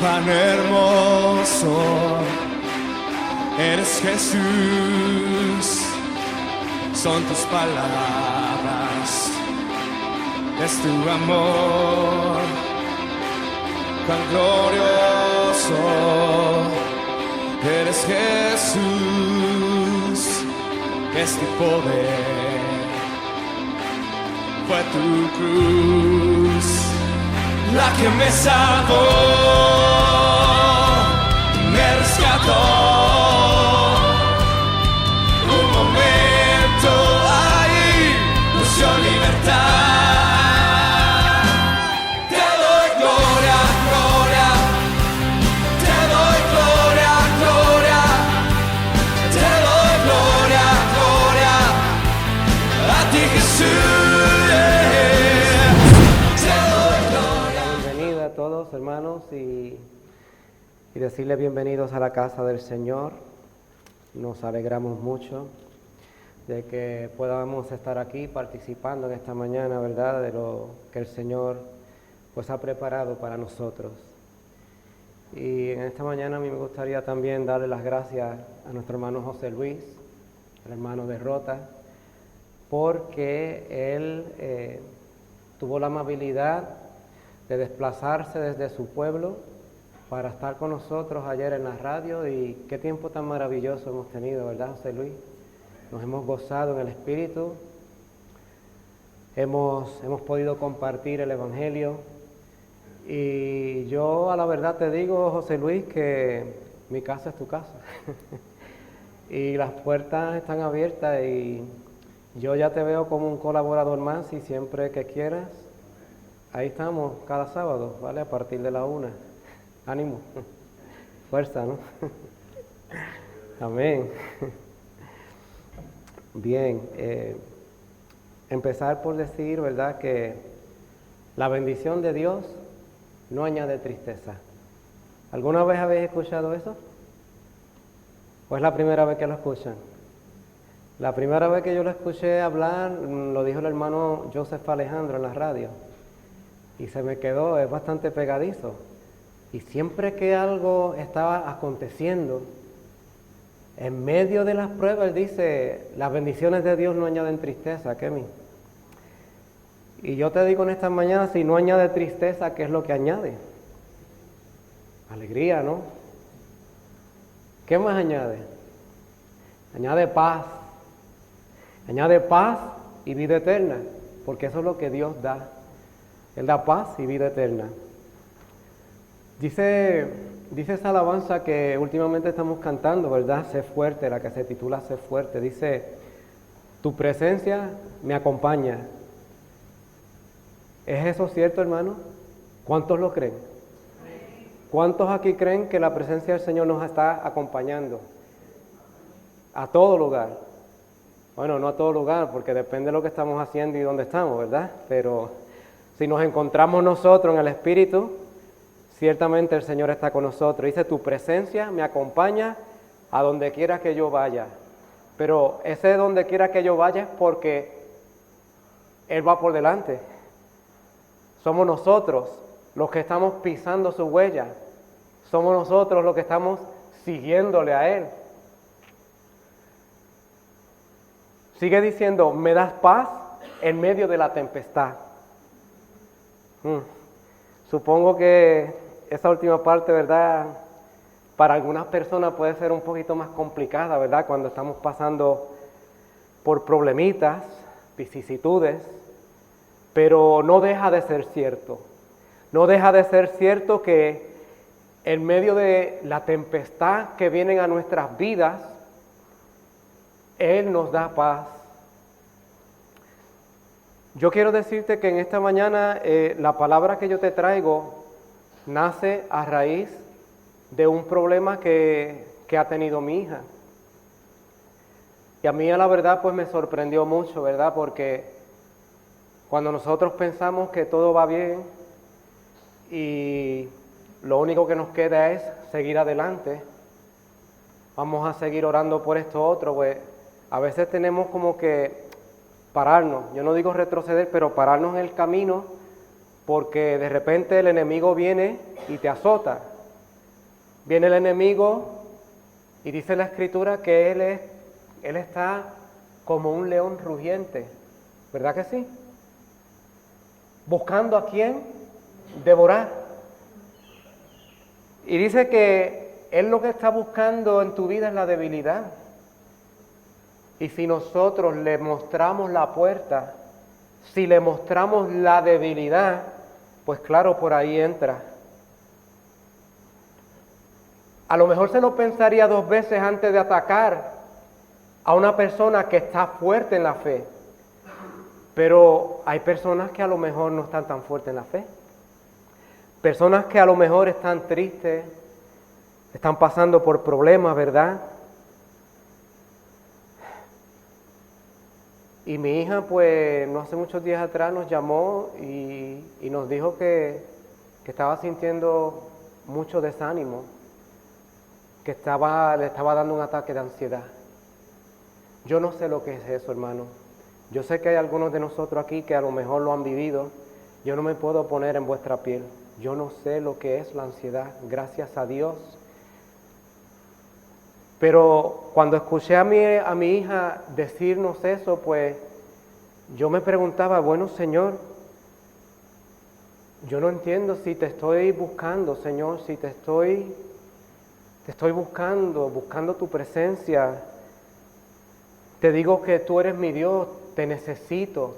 Cuán hermoso eres, Jesús, son tus palabras, es tu amor. Cuán glorioso eres, Jesús, es tu poder, fue tu cruz la que me salvó, me rescató. Un momento ahí nos dio libertad. Te doy gloria, gloria, te doy gloria, gloria, te doy gloria, gloria, a ti, Jesús. Bienvenida a todos, hermanos, y decirle bienvenidos a la casa del Señor. Nos alegramos mucho de que podamos estar aquí participando en esta mañana, ¿verdad?, de lo que el Señor pues ha preparado para nosotros. Y en esta mañana a mí me gustaría también darle las gracias a nuestro hermano José Luis, el hermano de Rota, porque él tuvo la amabilidad de desplazarse desde su pueblo para estar con nosotros ayer en la radio, y qué tiempo tan maravilloso hemos tenido, ¿verdad, José Luis? Nos hemos gozado en el Espíritu, hemos podido compartir el Evangelio, y yo a la verdad te digo, José Luis, que mi casa es tu casa y las puertas están abiertas, y yo ya te veo como un colaborador más, y siempre que quieras, ahí estamos cada sábado, ¿vale? A partir de la 1. Ánimo, fuerza, ¿no? Amén. Bien, empezar por decir, ¿verdad?, que la bendición de Dios no añade tristeza. ¿Alguna vez habéis escuchado eso? ¿O es la primera vez que lo escuchan? La primera vez que yo lo escuché hablar, lo dijo el hermano Joseph Alejandro en la radio, y se me quedó, es bastante pegadizo. Y siempre que algo estaba aconteciendo, en medio de las pruebas, él dice, las bendiciones de Dios no añaden tristeza, Kemi. Y yo te digo en esta mañana, si no añade tristeza, ¿qué es lo que añade? Alegría, ¿no? ¿Qué más añade? Añade paz. Añade paz y vida eterna, porque eso es lo que Dios da. Él da paz y vida eterna. Dice esa alabanza que últimamente estamos cantando, ¿verdad? Sé fuerte, la que se titula Sé fuerte. Dice, tu presencia me acompaña. ¿Es eso cierto, hermano? ¿Cuántos lo creen? ¿Cuántos aquí creen que la presencia del Señor nos está acompañando? A todo lugar. Bueno, no a todo lugar, porque depende de lo que estamos haciendo y dónde estamos, ¿verdad? Pero si nos encontramos nosotros en el Espíritu, ciertamente el Señor está con nosotros. Dice, tu presencia me acompaña a donde quiera que yo vaya. Pero ese donde quiera que yo vaya es porque Él va por delante. Somos nosotros los que estamos pisando su huella. Somos nosotros los que estamos siguiéndole a Él. Sigue diciendo, me das paz en medio de la tempestad. Supongo que esa última parte, ¿verdad?, para algunas personas puede ser un poquito más complicada, ¿verdad?, cuando estamos pasando por problemitas, vicisitudes, pero no deja de ser cierto. No deja de ser cierto que en medio de la tempestad que vienen a nuestras vidas, Él nos da paz. Yo quiero decirte que en esta mañana la palabra que yo te traigo nace a raíz de un problema que ha tenido mi hija. Y a mí, a la verdad, pues me sorprendió mucho, ¿verdad? Porque cuando nosotros pensamos que todo va bien y lo único que nos queda es seguir adelante, vamos a seguir orando por esto otro, pues a veces tenemos como que pararnos, yo no digo retroceder, pero pararnos en el camino, porque de repente el enemigo viene y te azota. Viene el enemigo y dice la Escritura que él está como un león rugiente, ¿verdad que sí? Buscando a quién devorar. Y dice que él lo que está buscando en tu vida es la debilidad. Y si nosotros le mostramos la puerta, si le mostramos la debilidad, pues claro, por ahí entra. A lo mejor se lo pensaría 2 veces antes de atacar a una persona que está fuerte en la fe. Pero hay personas que a lo mejor no están tan fuertes en la fe. Personas que a lo mejor están tristes, están pasando por problemas, ¿verdad? Y mi hija, pues, no hace muchos días atrás nos llamó y nos dijo que estaba sintiendo mucho desánimo, que le estaba dando un ataque de ansiedad. Yo no sé lo que es eso, hermano. Yo sé que hay algunos de nosotros aquí que a lo mejor lo han vivido. Yo no me puedo poner en vuestra piel. Yo no sé lo que es la ansiedad, gracias a Dios. Pero cuando escuché a mi hija decirnos eso, pues yo me preguntaba, bueno, Señor, yo no entiendo si te estoy buscando, Señor, si te estoy buscando tu presencia. Te digo que tú eres mi Dios, te necesito.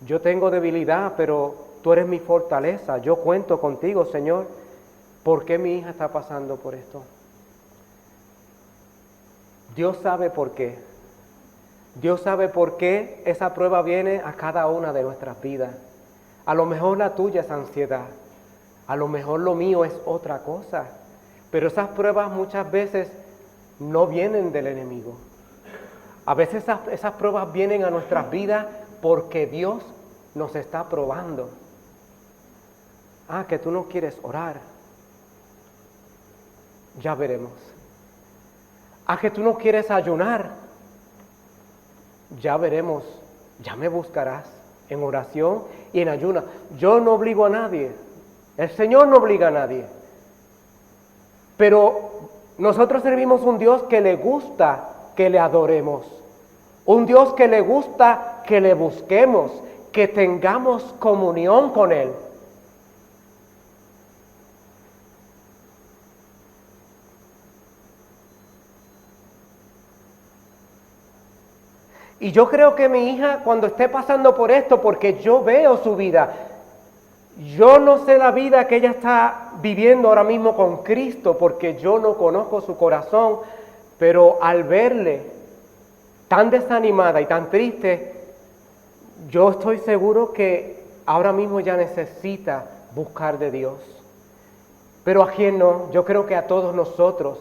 Yo tengo debilidad, pero tú eres mi fortaleza. Yo cuento contigo, Señor. ¿Por qué mi hija está pasando por esto? Dios sabe por qué. Dios sabe por qué esa prueba viene a cada una de nuestras vidas. A lo mejor la tuya es ansiedad. A lo mejor lo mío es otra cosa. Pero esas pruebas muchas veces no vienen del enemigo. A veces esas pruebas vienen a nuestras vidas porque Dios nos está probando. Ah, que tú no quieres orar. Ya veremos. Ah, que tú no quieres ayunar. Ya veremos. Ya me buscarás en oración y en ayuna. Yo no obligo a nadie. El Señor no obliga a nadie. Pero nosotros servimos un Dios que le gusta que le adoremos. Un Dios que le gusta que le busquemos, que tengamos comunión con Él. Y yo creo que mi hija, cuando esté pasando por esto, porque yo veo su vida, yo no sé la vida que ella está viviendo ahora mismo con Cristo, porque yo no conozco su corazón, pero al verle tan desanimada y tan triste, yo estoy seguro que ahora mismo ella necesita buscar de Dios. Pero a quién no, yo creo que a todos nosotros,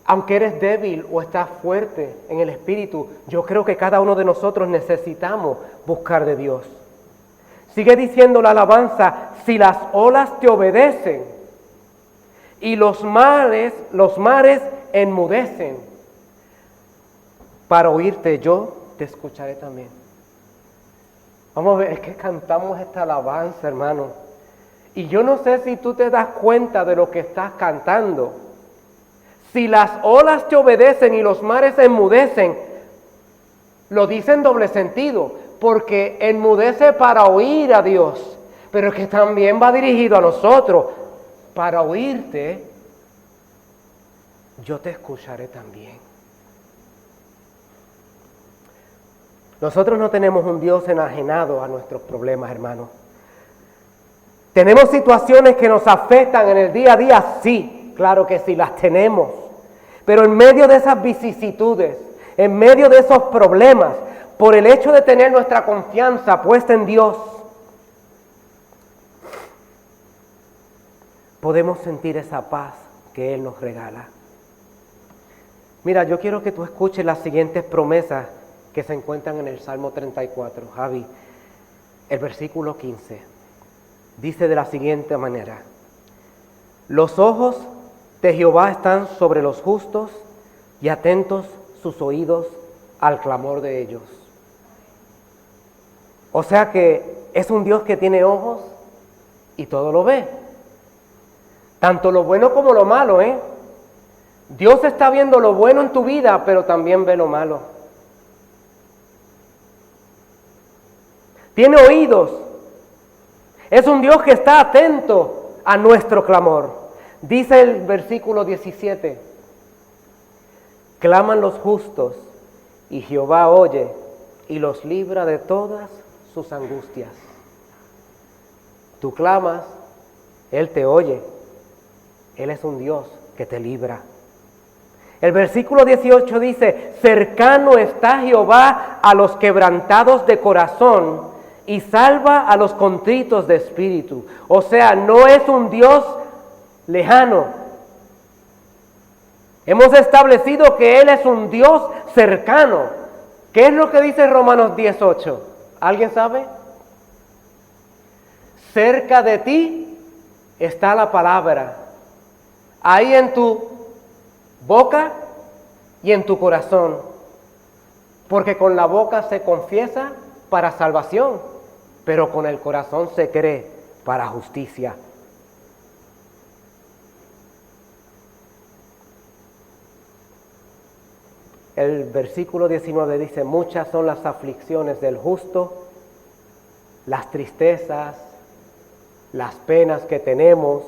aunque eres débil o estás fuerte en el espíritu, yo creo que cada uno de nosotros necesitamos buscar de Dios. Sigue diciendo la alabanza, si las olas te obedecen y los mares enmudecen, para oírte yo te escucharé también. Vamos a ver, es que cantamos esta alabanza, hermano. Y yo no sé si tú te das cuenta de lo que estás cantando. Si las olas te obedecen y los mares enmudecen, lo dice en doble sentido, porque enmudece para oír a Dios, pero es que también va dirigido a nosotros. Para oírte, yo te escucharé también. Nosotros no tenemos un Dios enajenado a nuestros problemas, hermanos. ¿Tenemos situaciones que nos afectan en el día a día? Sí, claro que sí, las tenemos. Pero en medio de esas vicisitudes, en medio de esos problemas, por el hecho de tener nuestra confianza puesta en Dios, podemos sentir esa paz que Él nos regala. Mira, yo quiero que tú escuches las siguientes promesas que se encuentran en el Salmo 34, Javi. El versículo 15 dice de la siguiente manera: los ojos de Jehová están sobre los justos y atentos sus oídos al clamor de ellos. O sea que es un Dios que tiene ojos y todo lo ve. Tanto lo bueno como lo malo, ¿eh? Dios está viendo lo bueno en tu vida, pero también ve lo malo. Tiene oídos. Es un Dios que está atento a nuestro clamor. Dice el versículo 17, claman los justos y Jehová oye y los libra de todas sus angustias. Tú clamas, Él te oye. Él es un Dios que te libra. El versículo 18 dice, cercano está Jehová a los quebrantados de corazón y salva a los contritos de espíritu. O sea, no es un Dios lejano. Hemos establecido que Él es un Dios cercano. ¿Qué es lo que dice Romanos 10:8? ¿Alguien sabe? Cerca de ti está la palabra, ahí en tu boca y en tu corazón, porque con la boca se confiesa para salvación, pero con el corazón se cree para justicia. El versículo 19 dice, muchas son las aflicciones del justo, las tristezas, las penas que tenemos,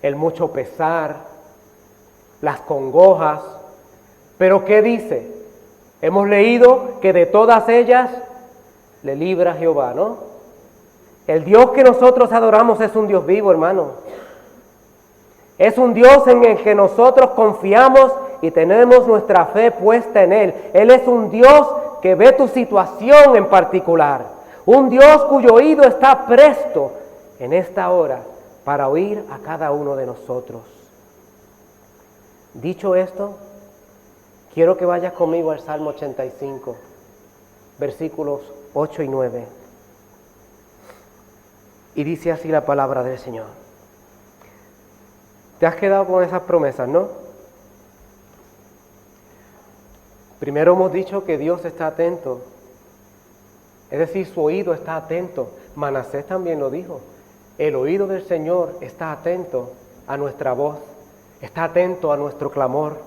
el mucho pesar, las congojas. Pero ¿qué dice? Hemos leído que de todas ellas le libra Jehová, ¿no? El Dios que nosotros adoramos es un Dios vivo, hermano. Es un Dios en el que nosotros confiamos y tenemos nuestra fe puesta en Él. Él es un Dios que ve tu situación en particular. Un Dios cuyo oído está presto en esta hora para oír a cada uno de nosotros. Dicho esto, quiero que vayas conmigo al Salmo 85, versículos 8 y 9. Y dice así la palabra del Señor. ¿Te has quedado con esas promesas, no? Primero hemos dicho que Dios está atento, es decir, su oído está atento. Manasés también lo dijo. El oído del Señor está atento a nuestra voz, está atento a nuestro clamor.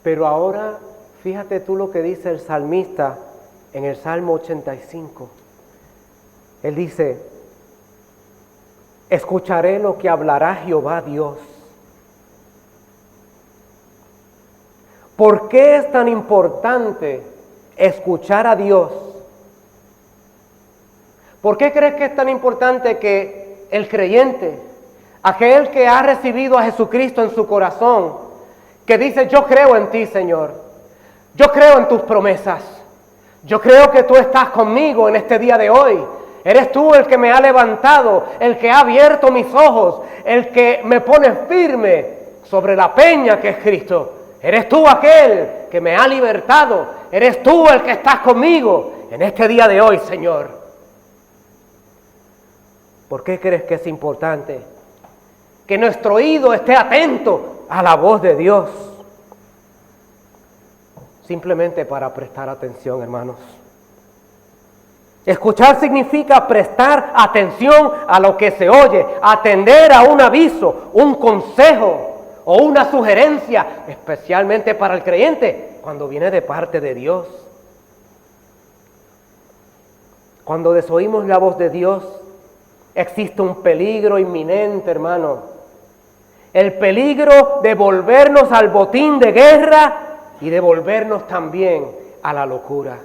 Pero ahora, fíjate tú lo que dice el salmista en el Salmo 85. Él dice, escucharé lo que hablará Jehová Dios. ¿Por qué es tan importante escuchar a Dios? ¿Por qué crees que es tan importante que el creyente, aquel que ha recibido a Jesucristo en su corazón, que dice, yo creo en ti, Señor, yo creo en tus promesas, yo creo que tú estás conmigo en este día de hoy, eres tú el que me ha levantado, el que ha abierto mis ojos, el que me pone firme sobre la peña que es Cristo? Eres tú aquel que me ha libertado. Eres tú el que estás conmigo en este día de hoy, Señor. ¿Por qué crees que es importante que nuestro oído esté atento a la voz de Dios? Simplemente para prestar atención, hermanos. Escuchar significa prestar atención a lo que se oye, atender a un aviso, un consejo o una sugerencia, especialmente para el creyente, cuando viene de parte de Dios. Cuando desoímos la voz de Dios, existe un peligro inminente, hermano. El peligro de volvernos al botín de guerra y de volvernos también a la locura.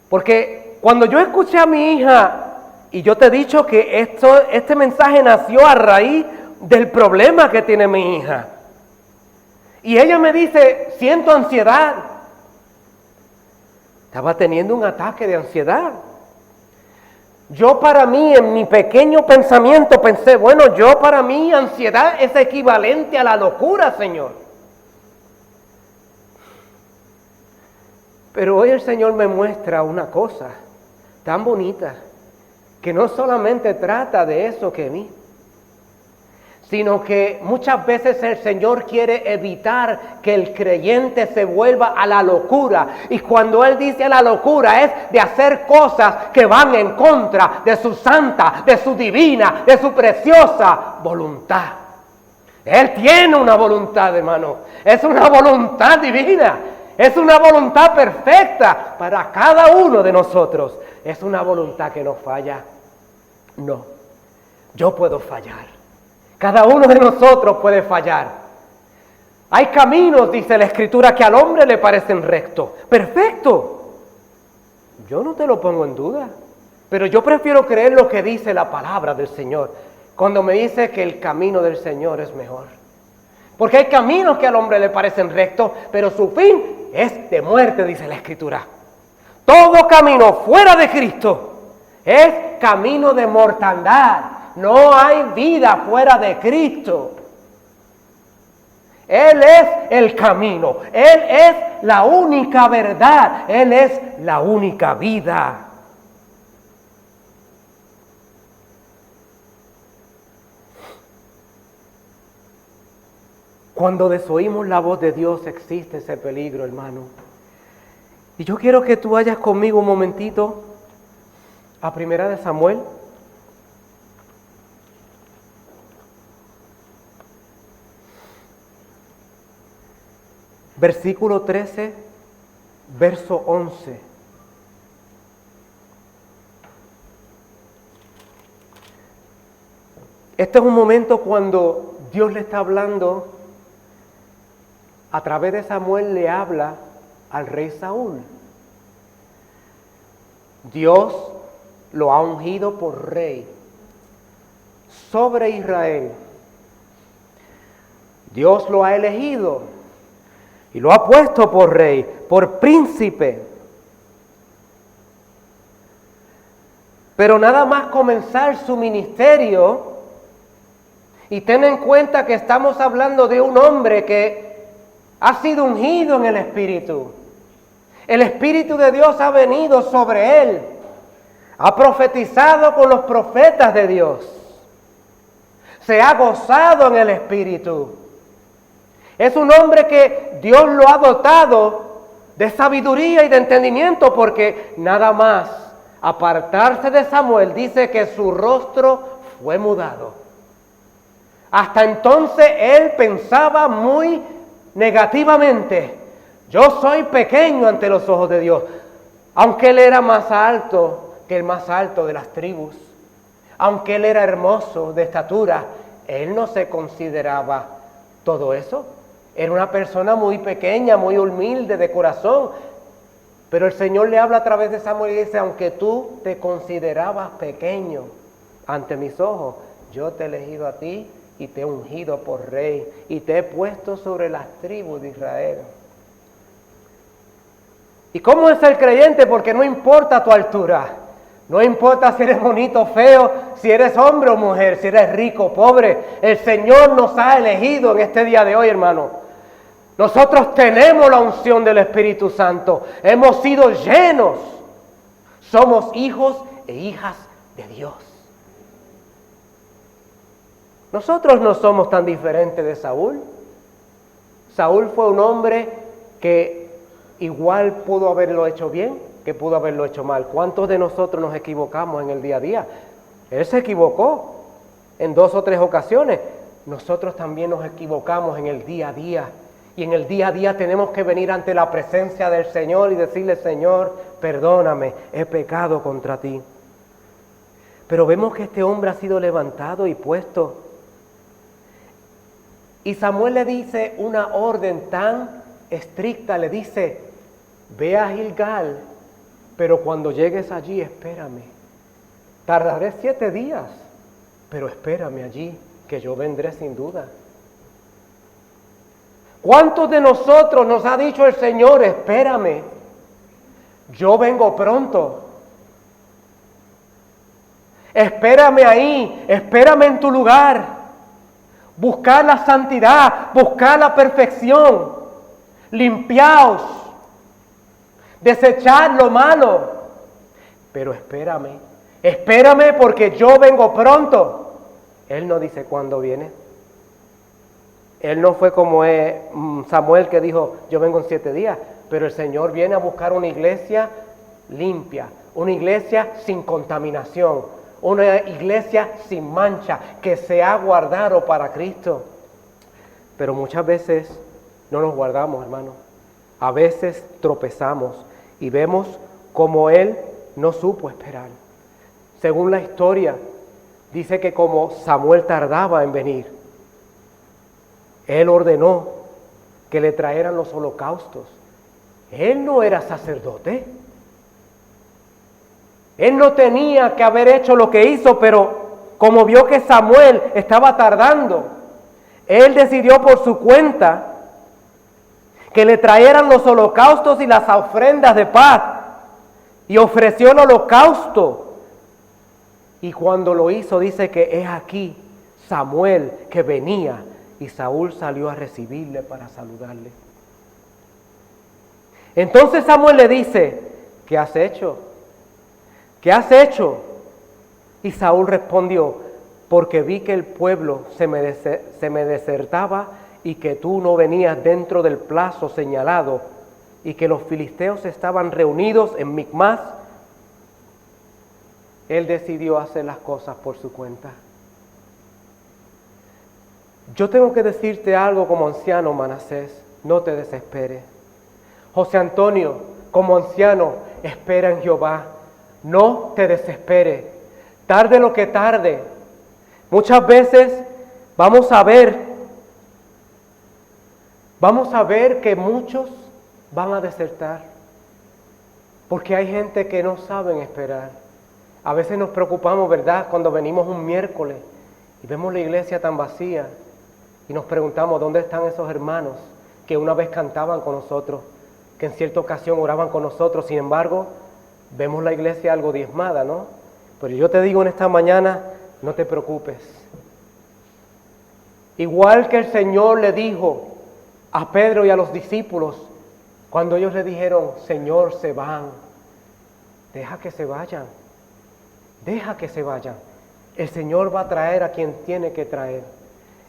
Porque cuando yo escuché a mi hija, y yo te he dicho que este mensaje nació a raíz del problema que tiene mi hija. Y ella me dice, siento ansiedad. Estaba teniendo un ataque de ansiedad. Yo para mí, en mi pequeño pensamiento, pensé, bueno, yo para mí ansiedad es equivalente a la locura, Señor. Pero hoy el Señor me muestra una cosa tan bonita, que no solamente trata de eso que vi, sino que muchas veces el Señor quiere evitar que el creyente se vuelva a la locura. Y cuando Él dice a la locura es de hacer cosas que van en contra de su santa, de su divina, de su preciosa voluntad. Él tiene una voluntad, hermano. Es una voluntad divina. Es una voluntad perfecta para cada uno de nosotros. Es una voluntad que no falla. No, yo puedo fallar. Cada uno de nosotros puede fallar. Hay caminos, dice la Escritura, que al hombre le parecen rectos. Perfecto. Yo no te lo pongo en duda. Pero yo prefiero creer lo que dice la palabra del Señor. Cuando me dice que el camino del Señor es mejor. Porque hay caminos que al hombre le parecen rectos, pero su fin es de muerte, dice la Escritura. Todo camino fuera de Cristo es camino de mortandad. No hay vida fuera de Cristo. Él es el camino. Él es la única verdad. Él es la única vida. Cuando desoímos la voz de Dios existe ese peligro, hermano. Y yo quiero que tú vayas conmigo un momentito a 1 Samuel. Versículo 13, verso 11. Este es un momento cuando Dios le está hablando, a través de Samuel le habla al rey Saúl. Dios lo ha ungido por rey sobre Israel. Dios lo ha elegido y lo ha puesto por rey, por príncipe. Pero nada más comenzar su ministerio, y ten en cuenta que estamos hablando de un hombre que ha sido ungido en el Espíritu. El Espíritu de Dios ha venido sobre él. Ha profetizado con los profetas de Dios. Se ha gozado en el Espíritu. Es un hombre que Dios lo ha dotado de sabiduría y de entendimiento, porque nada más apartarse de Samuel dice que su rostro fue mudado. Hasta entonces él pensaba muy negativamente. Yo soy pequeño ante los ojos de Dios. Aunque él era más alto que el más alto de las tribus, aunque él era hermoso de estatura, él no se consideraba todo eso. Era una persona muy pequeña, muy humilde de corazón. Pero el Señor le habla a través de Samuel y dice: aunque tú te considerabas pequeño ante mis ojos, yo te he elegido a ti y te he ungido por rey y te he puesto sobre las tribus de Israel. ¿Y cómo es el creyente? Porque no importa tu altura, no importa si eres bonito o feo, si eres hombre o mujer, si eres rico o pobre, el Señor nos ha elegido en este día de hoy, hermano. Nosotros tenemos la unción del Espíritu Santo, hemos sido llenos, somos hijos e hijas de Dios. Nosotros no somos tan diferentes de Saúl. Saúl fue un hombre que igual pudo haberlo hecho bien, que pudo haberlo hecho mal. ¿Cuántos de nosotros nos equivocamos en el día a día? Él se equivocó en 2 o 3 ocasiones. Nosotros también nos equivocamos en el día a día. Y en el día a día tenemos que venir ante la presencia del Señor y decirle: Señor, perdóname, he pecado contra ti. Pero vemos que este hombre ha sido levantado y puesto. Y Samuel le dice una orden tan estricta, le dice: ve a Gilgal, pero cuando llegues allí, espérame. Tardaré 7 días, pero espérame allí, que yo vendré sin duda. ¿Cuántos de nosotros nos ha dicho el Señor: espérame, yo vengo pronto? Espérame ahí, espérame en tu lugar. Buscar la santidad, buscar la perfección. Limpiaos, desechar lo malo. Pero espérame porque yo vengo pronto. Él no dice cuándo viene, Él no fue como Samuel que dijo, yo vengo en 7 días, pero el Señor viene a buscar una iglesia limpia, una iglesia sin contaminación, una iglesia sin mancha, que se ha guardado para Cristo. Pero muchas veces no nos guardamos, hermano. A veces tropezamos y vemos como Él no supo esperar. Según la historia, dice que como Samuel tardaba en venir, Él ordenó que le trajeran los holocaustos. Él no era sacerdote. Él no tenía que haber hecho lo que hizo, pero como vio que Samuel estaba tardando, Él decidió por su cuenta que le trajeran los holocaustos y las ofrendas de paz, y ofreció el holocausto. Y cuando lo hizo, dice que es aquí Samuel que venía, y Saúl salió a recibirle para saludarle. Entonces Samuel le dice, ¿qué has hecho? ¿Qué has hecho? Y Saúl respondió, porque vi que el pueblo se me desertaba y que tú no venías dentro del plazo señalado y que los filisteos estaban reunidos en Micmas. Él decidió hacer las cosas por su cuenta. Yo tengo que decirte algo como anciano, Manasés, no te desesperes. José Antonio, como anciano, espera en Jehová, no te desesperes. Tarde lo que tarde. Muchas veces vamos a ver que muchos van a desertar, porque hay gente que no saben esperar. A veces nos preocupamos, ¿verdad?, cuando venimos un miércoles y vemos la iglesia tan vacía y nos preguntamos, ¿dónde están esos hermanos que una vez cantaban con nosotros, que en cierta ocasión oraban con nosotros? Sin embargo, vemos la iglesia algo diezmada, ¿no? Pero yo te digo en esta mañana, no te preocupes. Igual que el Señor le dijo a Pedro y a los discípulos, cuando ellos le dijeron, Señor, se van, deja que se vayan, deja que se vayan. El Señor va a traer a quien tiene que traer.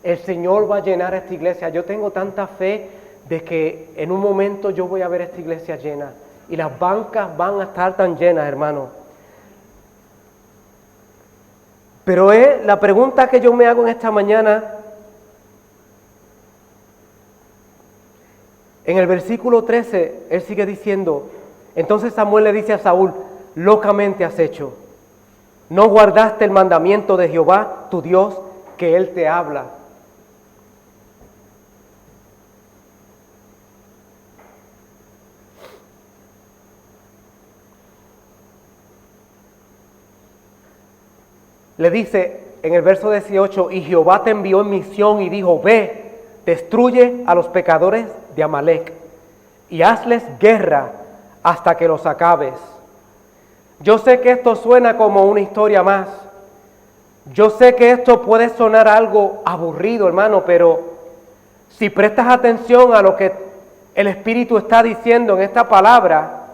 El Señor va a llenar esta iglesia. Yo tengo tanta fe de que en un momento yo voy a ver esta iglesia llena y las bancas van a estar tan llenas, hermano. Pero la pregunta que yo me hago en esta mañana, en el versículo 13, él sigue diciendo, entonces Samuel le dice a Saúl, locamente has hecho, no guardaste el mandamiento de Jehová, tu Dios, que Él te habla. Le dice en el verso 18, y Jehová te envió en misión y dijo, ve, destruye a los pecadores de Amalec y hazles guerra hasta que los acabes. Yo sé que esto suena como una historia más. Yo sé que esto puede sonar algo aburrido, hermano, pero si prestas atención a lo que el Espíritu está diciendo en esta palabra,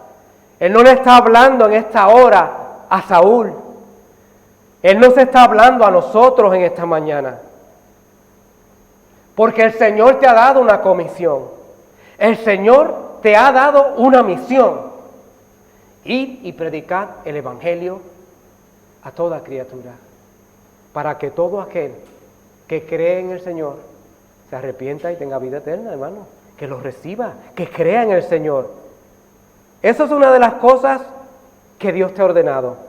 Él no le está hablando en esta hora a Saúl. Él no se está hablando a nosotros en esta mañana. Porque el Señor te ha dado una comisión. El Señor te ha dado una misión. Id y predicad el Evangelio a toda criatura, para que todo aquel que cree en el Señor se arrepienta y tenga vida eterna, hermano. Que lo reciba, que crea en el Señor. Eso es una de las cosas que Dios te ha ordenado.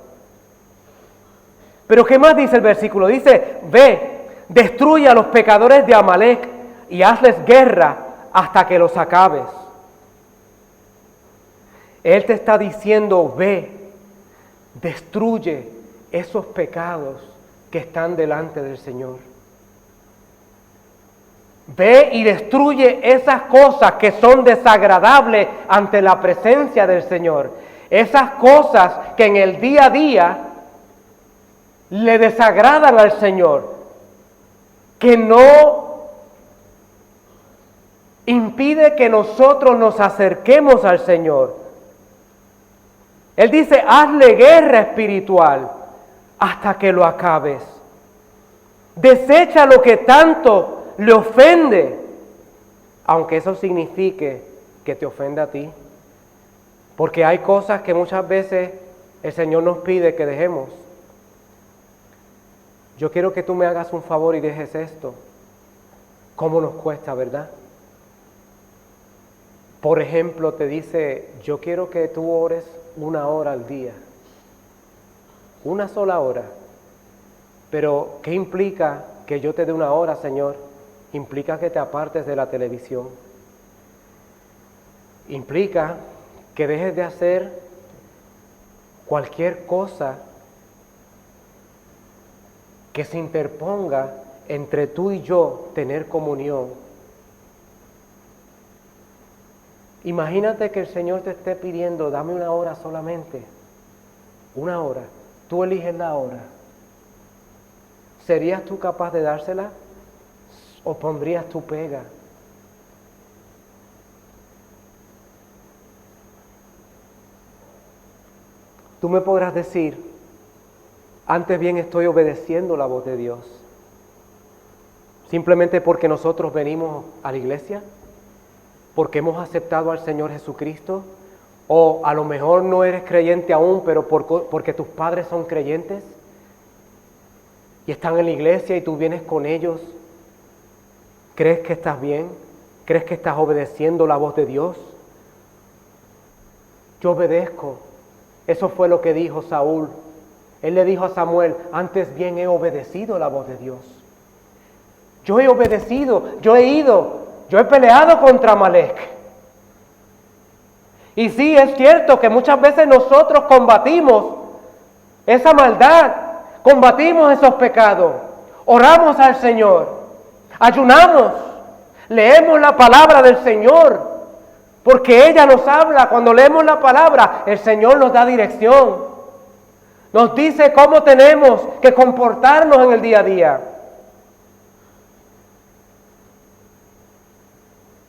Pero ¿qué más dice el versículo? Dice, ve, destruye a los pecadores de Amalec y hazles guerra hasta que los acabes. Él te está diciendo, ve, destruye esos pecados que están delante del Señor. Ve y destruye esas cosas que son desagradables ante la presencia del Señor. Esas cosas que en el día a día le desagradan al Señor, que no impide que nosotros nos acerquemos al Señor. Él dice, hazle guerra espiritual hasta que lo acabes. Desecha lo que tanto le ofende. aunque eso signifique que te ofenda a ti. Porque hay cosas que muchas veces el Señor nos pide que dejemos. Yo quiero que tú me hagas un favor y dejes esto. ¿Cómo nos cuesta, verdad? Por ejemplo, te dice, yo quiero que tú ores 1 hora al día. 1 sola hora. Pero, ¿qué implica que yo te dé 1 hora, Señor? Implica que te apartes de la televisión. Implica que dejes de hacer cualquier cosa que se interponga entre tú y yo tener comunión. Imagínate que el Señor te esté pidiendo, dame 1 hora solamente. 1 hora. Tú eliges la hora. ¿Serías tú capaz de dársela o pondrías tu pega? Tú me podrás decir, antes bien estoy obedeciendo la voz de Dios. Simplemente porque nosotros venimos a la iglesia, porque hemos aceptado al Señor Jesucristo, o a lo mejor no eres creyente aún, pero porque tus padres son creyentes y están en la iglesia y tú vienes con ellos. ¿Crees que estás bien? ¿Crees que estás obedeciendo la voz de Dios? Yo obedezco. Eso fue lo que dijo Saúl. Él le dijo a Samuel, antes bien he obedecido la voz de Dios. Yo he obedecido, yo he peleado contra Amalek. Y sí, es cierto que muchas veces nosotros combatimos esa maldad, combatimos esos pecados, oramos al Señor, ayunamos, leemos la palabra del Señor, porque ella nos habla. Cuando leemos la palabra, el Señor nos da dirección, nos dice cómo tenemos que comportarnos en el día a día.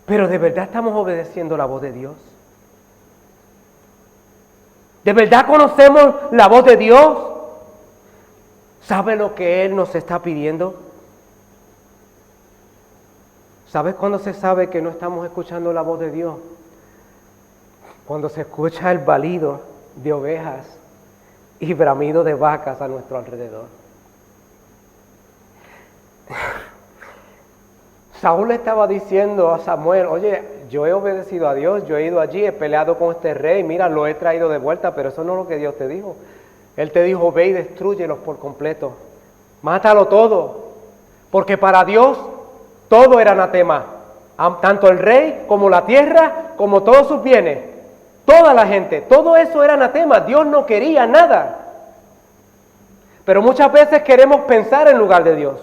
Pero ¿de verdad estamos obedeciendo la voz de Dios? ¿De verdad conocemos la voz de Dios? ¿Sabe lo que Él nos está pidiendo? ¿Sabes cuándo se sabe que no estamos escuchando la voz de Dios? Cuando se escucha el balido de ovejas y bramido de vacas a nuestro alrededor. Saúl le estaba diciendo a Samuel, oye, yo he obedecido a Dios, yo he ido allí, he peleado con este rey, mira, lo he traído de vuelta, pero eso no es lo que Dios te dijo. Él te dijo, ve y destrúyelos por completo, mátalo todo, porque para Dios todo era anatema, tanto el rey como la tierra, como todos sus bienes, toda la gente, todo eso era anatema, Dios no quería nada. Pero muchas veces queremos pensar en lugar de Dios.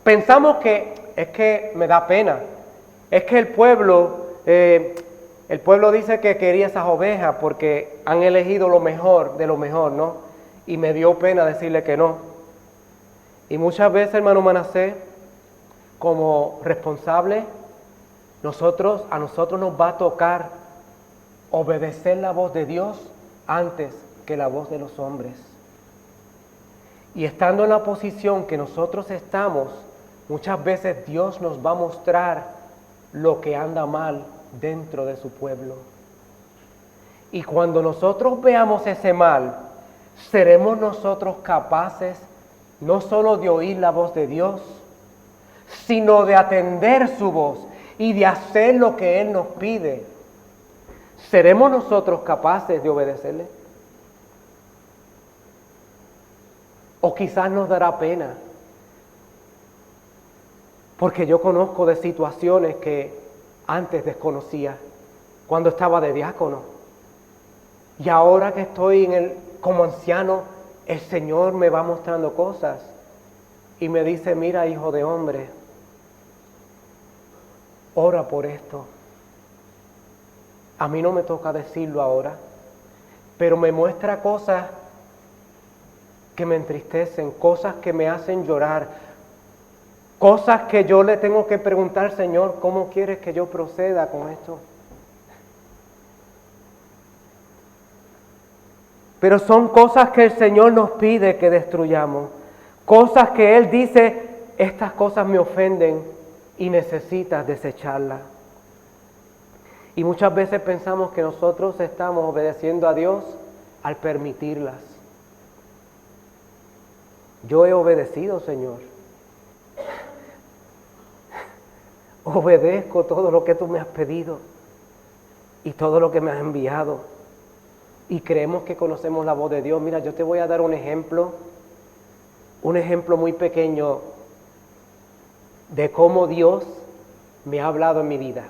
Pensamos que es que me da pena, es que el pueblo dice que quería esas ovejas porque han elegido lo mejor de lo mejor, ¿no? Y me dio pena decirle que no. Y muchas veces, hermano Manasés, como responsable, a nosotros nos va a tocar obedecer la voz de Dios antes que la voz de los hombres. Y estando en la posición que nosotros estamos, muchas veces Dios nos va a mostrar lo que anda mal dentro de su pueblo. Y cuando nosotros veamos ese mal, seremos nosotros capaces no solo de oír la voz de Dios, sino de atender su voz y de hacer lo que Él nos pide. ¿Seremos nosotros capaces de obedecerle? O quizás nos dará pena. Porque yo conozco de situaciones que antes desconocía, cuando estaba de diácono. Y ahora que estoy como anciano, el Señor me va mostrando cosas. Y me dice, mira, hijo de hombre, ora por esto. A mí no me toca decirlo ahora, pero me muestra cosas que me entristecen, cosas que me hacen llorar, cosas que yo le tengo que preguntar, Señor, ¿cómo quieres que yo proceda con esto? Pero son cosas que el Señor nos pide que destruyamos, cosas que Él dice, estas cosas me ofenden y necesitas desecharlas. Y muchas veces pensamos que nosotros estamos obedeciendo a Dios al permitirlas. Yo he obedecido, Señor. Obedezco todo lo que tú me has pedido y todo lo que me has enviado. Y creemos que conocemos la voz de Dios. Mira, yo te voy a dar un ejemplo muy pequeño de cómo Dios me ha hablado en mi vida.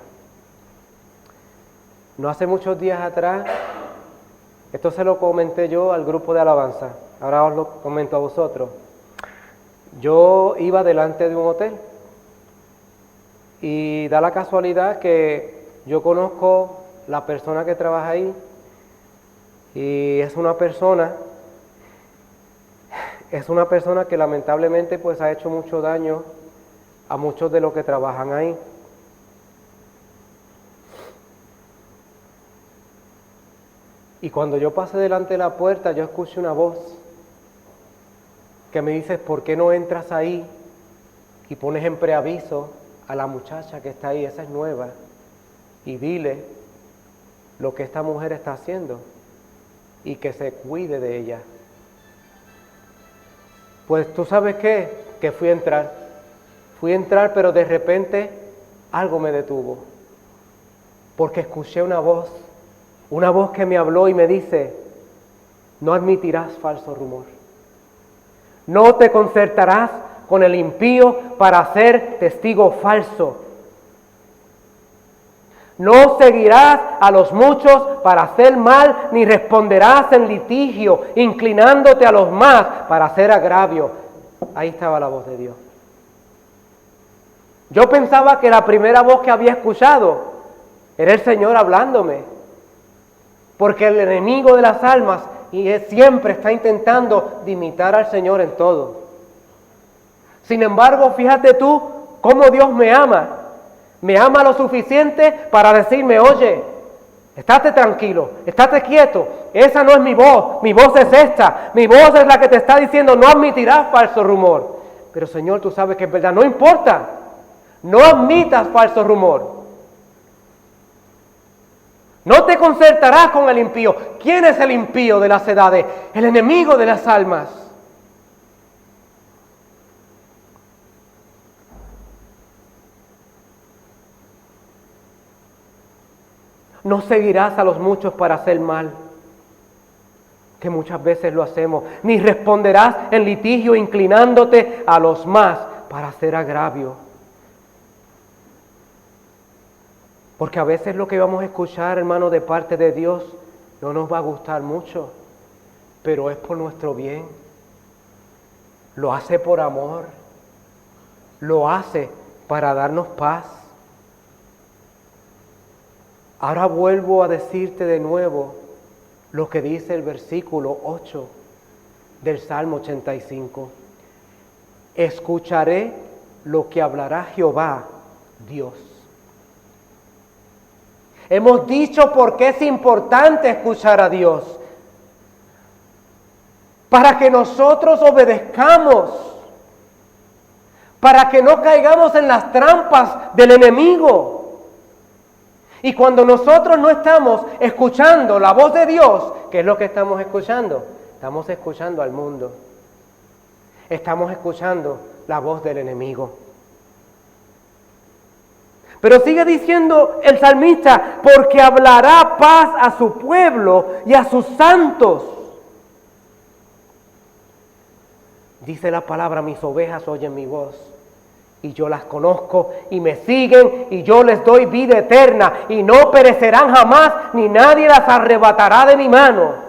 No hace muchos días atrás, esto se lo comenté yo al grupo de alabanza, ahora os lo comento a vosotros. Yo iba delante de un hotel y da la casualidad que yo conozco la persona que trabaja ahí y es una persona que lamentablemente pues ha hecho mucho daño a muchos de los que trabajan ahí. Y cuando yo pasé delante de la puerta, yo escuché una voz que me dice, ¿por qué no entras ahí y pones en preaviso a la muchacha que está ahí, esa es nueva, y dile lo que esta mujer está haciendo y que se cuide de ella? Pues tú sabes qué, que fui a entrar, pero de repente algo me detuvo, porque escuché una voz que me habló y me dice, no admitirás falso rumor, no te concertarás con el impío para ser testigo falso, no seguirás a los muchos para hacer mal, ni responderás en litigio, inclinándote a los más para hacer agravio. Ahí estaba la voz de Dios. Yo pensaba que la primera voz que había escuchado era el Señor hablándome, porque el enemigo de las almas y él siempre está intentando de imitar al Señor en todo. Sin embargo, fíjate tú cómo Dios me ama. Me ama lo suficiente para decirme, oye, estate tranquilo, estate quieto, esa no es mi voz es esta, mi voz es la que te está diciendo, no admitirás falso rumor. Pero Señor, tú sabes que es verdad, no importa, no admitas falso rumor. No te concertarás con el impío. ¿Quién es el impío de las edades? El enemigo de las almas. No seguirás a los muchos para hacer mal, que muchas veces lo hacemos, ni responderás en litigio inclinándote a los más para hacer agravio. Porque a veces lo que vamos a escuchar, hermano, de parte de Dios, no nos va a gustar mucho, pero es por nuestro bien. Lo hace por amor, lo hace para darnos paz. Ahora vuelvo a decirte de nuevo lo que dice el versículo 8 del Salmo 85. Escucharé lo que hablará Jehová, Dios. Hemos dicho por qué es importante escuchar a Dios. Para que nosotros obedezcamos. Para que no caigamos en las trampas del enemigo. Y cuando nosotros no estamos escuchando la voz de Dios, ¿qué es lo que estamos escuchando? Estamos escuchando al mundo. Estamos escuchando la voz del enemigo. Pero sigue diciendo el salmista, porque hablará paz a su pueblo y a sus santos. Dice la palabra, mis ovejas oyen mi voz. Y yo las conozco y me siguen y yo les doy vida eterna y no perecerán jamás ni nadie las arrebatará de mi mano.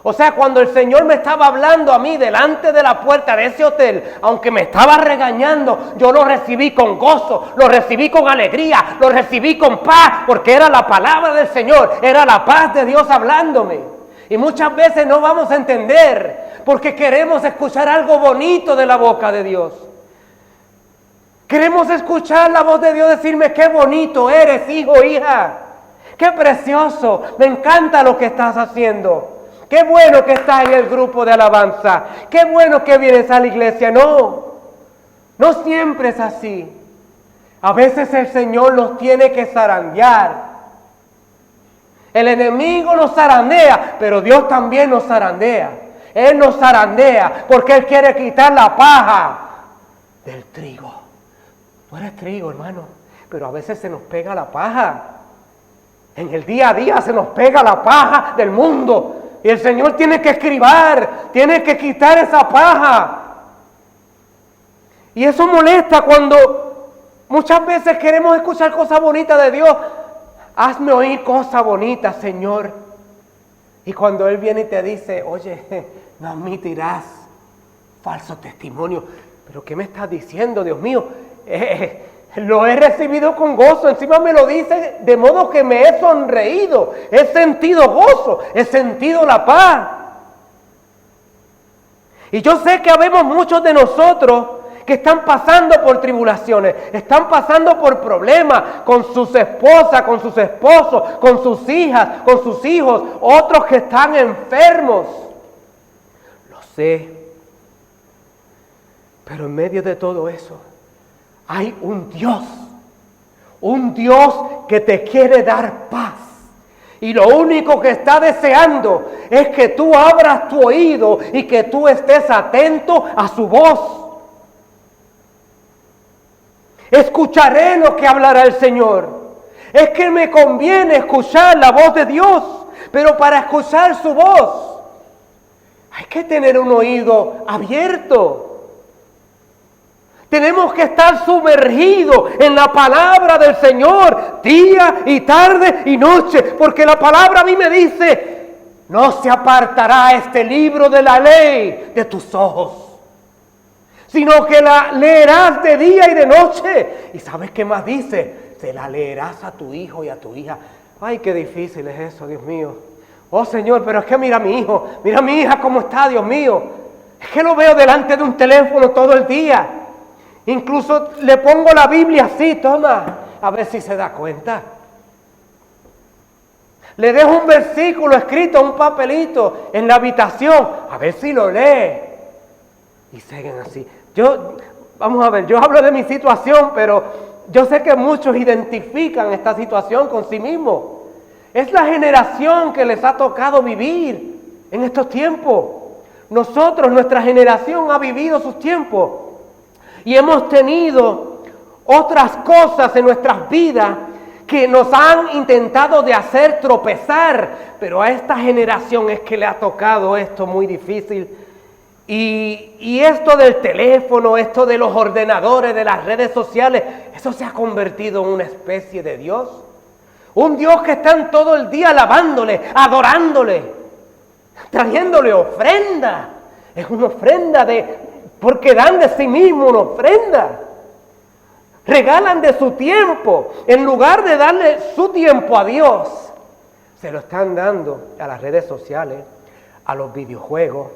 O sea, cuando el Señor me estaba hablando a mí delante de la puerta de ese hotel, aunque me estaba regañando, yo lo recibí con gozo, lo recibí con alegría, lo recibí con paz, porque era la palabra del Señor, era la paz de Dios hablándome. Y muchas veces no vamos a entender porque queremos escuchar algo bonito de la boca de Dios. Queremos escuchar la voz de Dios decirme, qué bonito eres, hijo, hija. Qué precioso, me encanta lo que estás haciendo. Qué bueno que estás en el grupo de alabanza. Qué bueno que vienes a la iglesia. No, no siempre es así. A veces el Señor nos tiene que zarandear. El enemigo nos zarandea, pero Dios también nos zarandea. Él nos zarandea porque Él quiere quitar la paja del trigo. Tú eres trigo, hermano, pero a veces se nos pega la paja. En el día a día se nos pega la paja del mundo. Y el Señor tiene que escribir, tiene que quitar esa paja. Y eso molesta cuando muchas veces queremos escuchar cosas bonitas de Dios. Hazme oír cosas bonitas, Señor. Y cuando Él viene y te dice, oye, no admitirás falso testimonio. ¿Pero qué me estás diciendo, Dios mío? Lo he recibido con gozo. Encima me lo dice de modo que me he sonreído. He sentido gozo. He sentido la paz. Y yo sé que habemos muchos de nosotros que están pasando por tribulaciones, están pasando por problemas con sus esposas, con sus esposos, con sus hijas, con sus hijos, otros que están enfermos. Lo sé. Pero en medio de todo eso, hay un Dios que te quiere dar paz. Y lo único que está deseando es que tú abras tu oído y que tú estés atento a su voz. Escucharé lo que hablará el Señor. Es que me conviene escuchar la voz de Dios, pero para escuchar su voz hay que tener un oído abierto. Tenemos que estar sumergidos en la palabra del Señor día y tarde y noche, porque la palabra a mí me dice, no se apartará este libro de la ley de tus ojos, sino que la leerás de día y de noche. ¿Y sabes qué más dice? Se la leerás a tu hijo y a tu hija. Ay, qué difícil es eso, Dios mío. Oh, Señor, pero es que mira a mi hijo, mira a mi hija cómo está, Dios mío. Es que lo veo delante de un teléfono todo el día. Incluso le pongo la Biblia así, toma, a ver si se da cuenta. Le dejo un versículo escrito, un papelito en la habitación, a ver si lo lee. Y siguen así. Vamos a ver, yo hablo de mi situación, pero yo sé que muchos identifican esta situación con sí mismos. Es la generación que les ha tocado vivir en estos tiempos. Nuestra generación ha vivido sus tiempos y hemos tenido otras cosas en nuestras vidas que nos han intentado de hacer tropezar, pero a esta generación es que le ha tocado esto muy difícil. Y esto del teléfono, esto de los ordenadores, de las redes sociales, eso se ha convertido en una especie de Dios. Un Dios que están todo el día alabándole, adorándole, trayéndole ofrenda. Es una ofrenda porque dan de sí mismo una ofrenda. Regalan de su tiempo. En lugar de darle su tiempo a Dios, se lo están dando a las redes sociales, a los videojuegos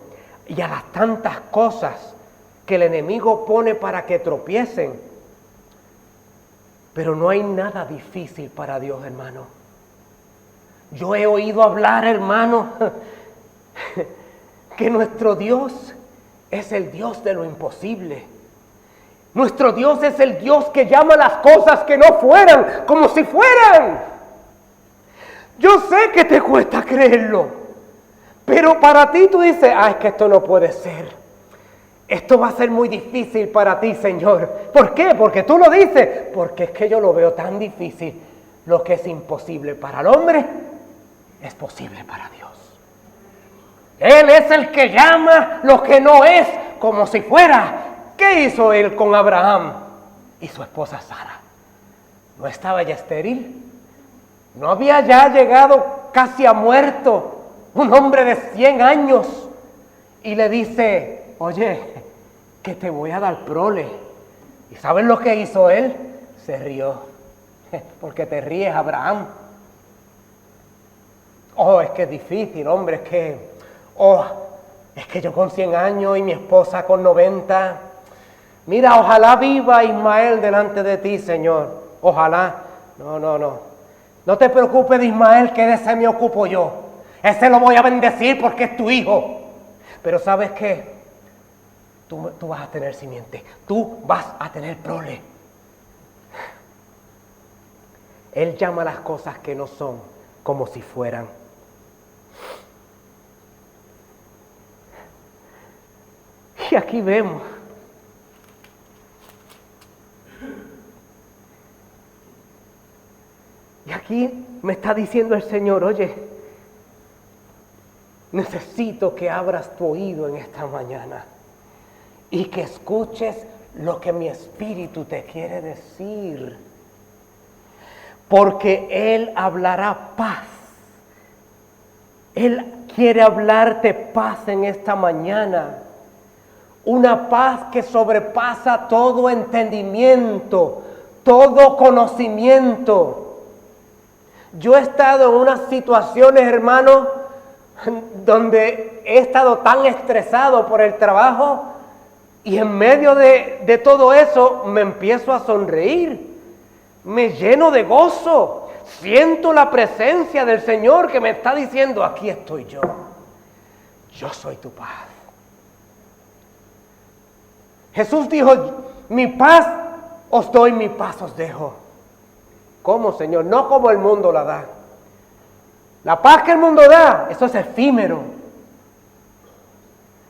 y a las tantas cosas que el enemigo pone para que tropiecen. Pero no hay nada difícil para Dios, hermano. Yo he oído hablar, hermano, que nuestro Dios es el Dios de lo imposible. Nuestro Dios es el Dios que llama las cosas que no fueran como si fueran. Yo sé que te cuesta creerlo. Pero para ti tú dices, es que esto no puede ser. Esto va a ser muy difícil para ti, Señor. ¿Por qué? Porque tú lo dices. Porque es que yo lo veo tan difícil. Lo que es imposible para el hombre es posible para Dios. Él es el que llama lo que no es como si fuera. ¿Qué hizo él con Abraham y su esposa Sara? ¿No estaba ya estéril? ¿No había ya llegado casi a muerto? Un hombre de 100 años y le dice, oye, que te voy a dar prole. ¿Y saben lo que hizo él? Se rió. Porque te ríes, Abraham. Es que es difícil, hombre, es que yo con 100 años y mi esposa con 90. Mira, ojalá viva Ismael delante de ti, Señor. Ojalá. No. No te preocupes de Ismael, que de ese me ocupo yo. Ese lo voy a bendecir porque es tu hijo. Pero ¿sabes qué? Tú vas a tener simiente. Tú vas a tener prole. Él llama las cosas que no son como si fueran. Y aquí vemos y aquí me está diciendo el Señor, oye, necesito que abras tu oído en esta mañana y que escuches lo que mi espíritu te quiere decir. Porque Él hablará paz. Él quiere hablarte paz en esta mañana. Una paz que sobrepasa todo entendimiento, todo conocimiento. Yo he estado en unas situaciones, hermano, donde he estado tan estresado por el trabajo y en medio de todo eso me empiezo a sonreír, me lleno de gozo, siento la presencia del Señor que me está diciendo, aquí estoy yo soy tu paz. Jesús dijo, mi paz os doy, mi paz os dejo. ¿Cómo, Señor? No como el mundo la da. La paz que el mundo da, eso es efímero.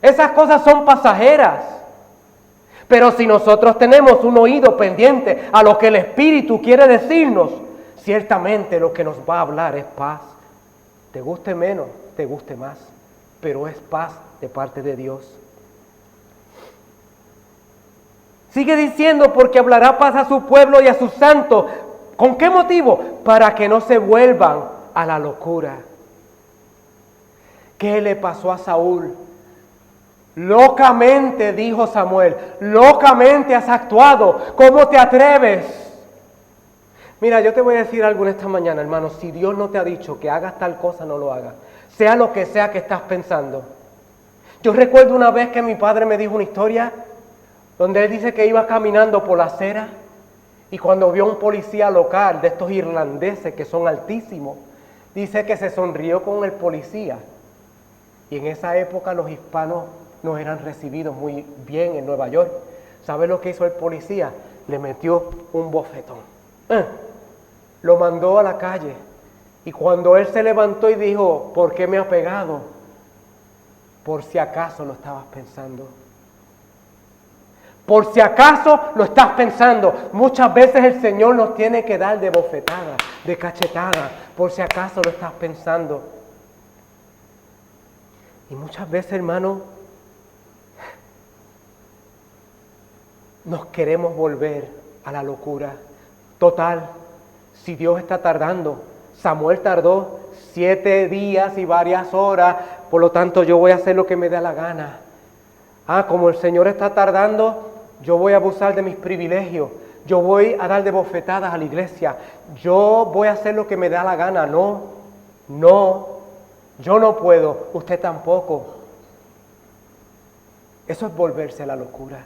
Esas cosas son pasajeras. Pero si nosotros tenemos un oído pendiente a lo que el Espíritu quiere decirnos, ciertamente lo que nos va a hablar es paz. Te guste menos, te guste más, pero es paz de parte de Dios. Sigue diciendo, porque hablará paz a su pueblo y a sus santos. ¿Con qué motivo? Para que no se vuelvan a la locura. ¿Qué le pasó a Saúl? Locamente, dijo Samuel, locamente has actuado. ¿Cómo te atreves? Mira, yo te voy a decir algo en esta mañana, hermano. Si Dios no te ha dicho que hagas tal cosa, no lo hagas. Sea lo que sea que estás pensando. Yo recuerdo una vez que mi padre me dijo una historia donde él dice que iba caminando por la acera y cuando vio a un policía local de estos irlandeses que son altísimos, dice que se sonrió con el policía. Y en esa época los hispanos no eran recibidos muy bien en Nueva York. ¿Sabe lo que hizo el policía? Le metió un bofetón. Lo mandó a la calle. Y cuando él se levantó y dijo, ¿por qué me ha pegado? Por si acaso lo estabas pensando. Por si acaso lo estás pensando. Muchas veces el Señor nos tiene que dar de bofetada, de cachetada. Por si acaso lo estás pensando. Y muchas veces, hermano, nos queremos volver a la locura. Total, si Dios está tardando, Samuel tardó 7 días y varias horas, por lo tanto yo voy a hacer lo que me dé la gana. Como el Señor está tardando, yo voy a abusar de mis privilegios, yo voy a dar de bofetadas a la iglesia, yo voy a hacer lo que me da la gana. No, yo no puedo, usted tampoco. Eso es volverse a la locura.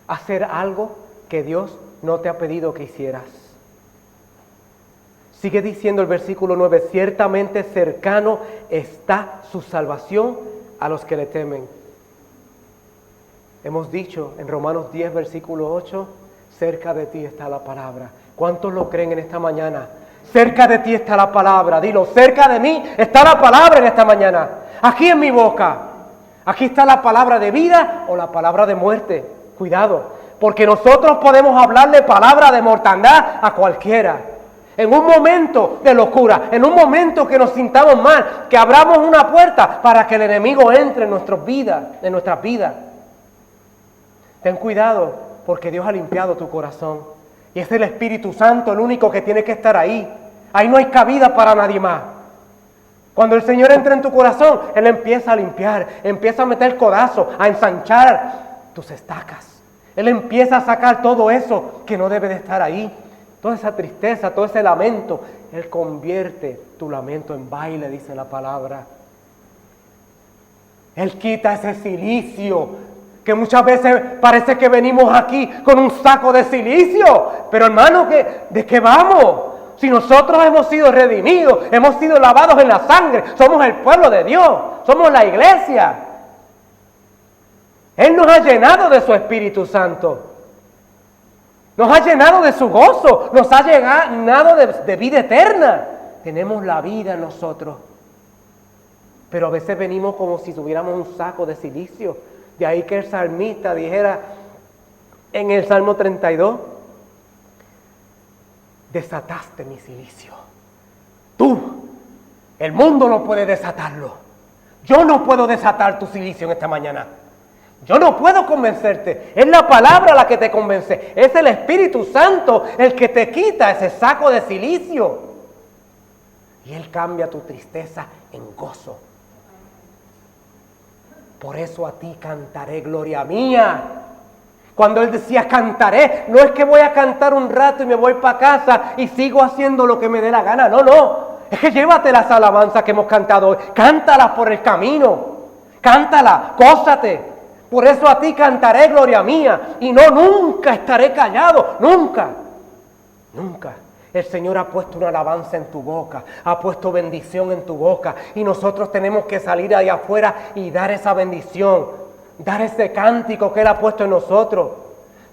Hacer algo que Dios no te ha pedido que hicieras. Sigue diciendo el versículo 9, ciertamente cercano está su salvación a los que le temen. Hemos dicho en Romanos 10, versículo 8, cerca de ti está la palabra. ¿Cuántos lo creen en esta mañana? Cerca de ti está la palabra. Dilo, cerca de mí está la palabra en esta mañana. Aquí en mi boca. Aquí está la palabra de vida o la palabra de muerte. Cuidado, porque nosotros podemos hablarle palabra de mortandad a cualquiera. En un momento de locura, en un momento que nos sintamos mal, que abramos una puerta para que el enemigo entre en nuestras vidas. Ten cuidado, porque Dios ha limpiado tu corazón. Y es el Espíritu Santo el único que tiene que estar ahí. Ahí no hay cabida para nadie más. Cuando el Señor entra en tu corazón, Él empieza a limpiar, empieza a meter codazo, a ensanchar tus estacas. Él empieza a sacar todo eso que no debe de estar ahí. Toda esa tristeza, todo ese lamento. Él convierte tu lamento en baile, dice la palabra. Él quita ese cilicio, que muchas veces parece que venimos aquí con un saco de silicio. Pero hermano, ¿de qué vamos? Si nosotros hemos sido redimidos, hemos sido lavados en la sangre, somos el pueblo de Dios, somos la iglesia. Él nos ha llenado de su Espíritu Santo. Nos ha llenado de su gozo, nos ha llenado de vida eterna. Tenemos la vida en nosotros. Pero a veces venimos como si tuviéramos un saco de silicio. De ahí que el salmista dijera en el Salmo 32, desataste mi silicio. Tú, el mundo no puede desatarlo. Yo no puedo desatar tu silicio en esta mañana. Yo no puedo convencerte. Es la palabra la que te convence. Es el Espíritu Santo el que te quita ese saco de silicio. Y Él cambia tu tristeza en gozo. Por eso a ti cantaré, gloria mía. Cuando Él decía cantaré, no es que voy a cantar un rato y me voy para casa y sigo haciendo lo que me dé la gana. No, no. Es que llévate las alabanzas que hemos cantado hoy. Cántalas por el camino. Cántala, gózate. Por eso a ti cantaré, gloria mía. Y no, nunca estaré callado. Nunca. Nunca. El Señor ha puesto una alabanza en tu boca, ha puesto bendición en tu boca y nosotros tenemos que salir allá afuera y dar esa bendición, dar ese cántico que Él ha puesto en nosotros.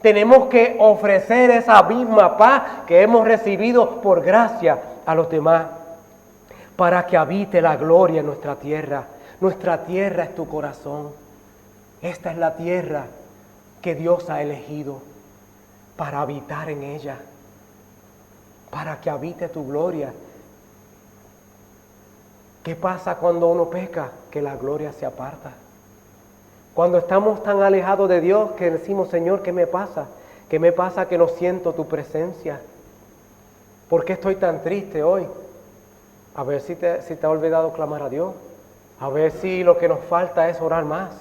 Tenemos que ofrecer esa misma paz que hemos recibido por gracia a los demás, para que habite la gloria en nuestra tierra. Nuestra tierra es tu corazón. Esta es la tierra que Dios ha elegido para habitar en ella, para que habite tu gloria. ¿Qué pasa cuando uno peca? Que la gloria se aparta. Cuando estamos tan alejados de Dios que decimos, Señor, ¿qué me pasa? ¿Qué me pasa que no siento tu presencia? ¿Por qué estoy tan triste hoy? A ver si te ha olvidado clamar a Dios. A ver si lo que nos falta es orar más.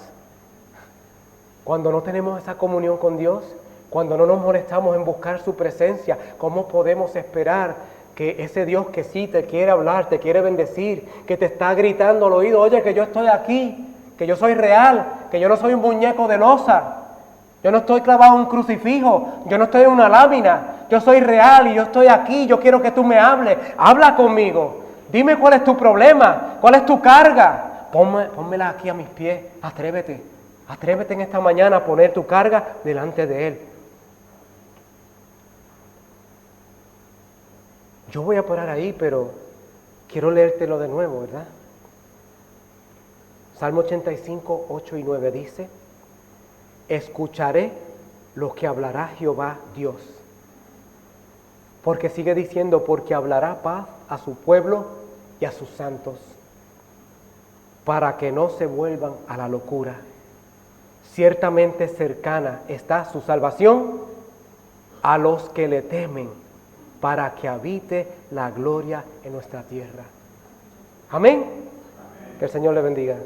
Cuando no tenemos esa comunión con Dios, cuando no nos molestamos en buscar su presencia, ¿cómo podemos esperar que ese Dios que sí te quiere hablar, te quiere bendecir, que te está gritando al oído, oye, que yo estoy aquí, que yo soy real, que yo no soy un muñeco de loza, yo no estoy clavado en un crucifijo, yo no estoy en una lámina, yo soy real y yo estoy aquí, yo quiero que tú me hables, habla conmigo, dime cuál es tu problema, cuál es tu carga, pónmela aquí a mis pies, atrévete en esta mañana a poner tu carga delante de Él. Yo voy a parar ahí, pero quiero leértelo de nuevo, ¿verdad? Salmo 85, 8 y 9 dice, escucharé lo que hablará Jehová Dios. Porque sigue diciendo, porque hablará paz a su pueblo y a sus santos, para que no se vuelvan a la locura. Ciertamente cercana está su salvación a los que le temen, para que habite la gloria en nuestra tierra. Amén. Que el Señor le bendiga.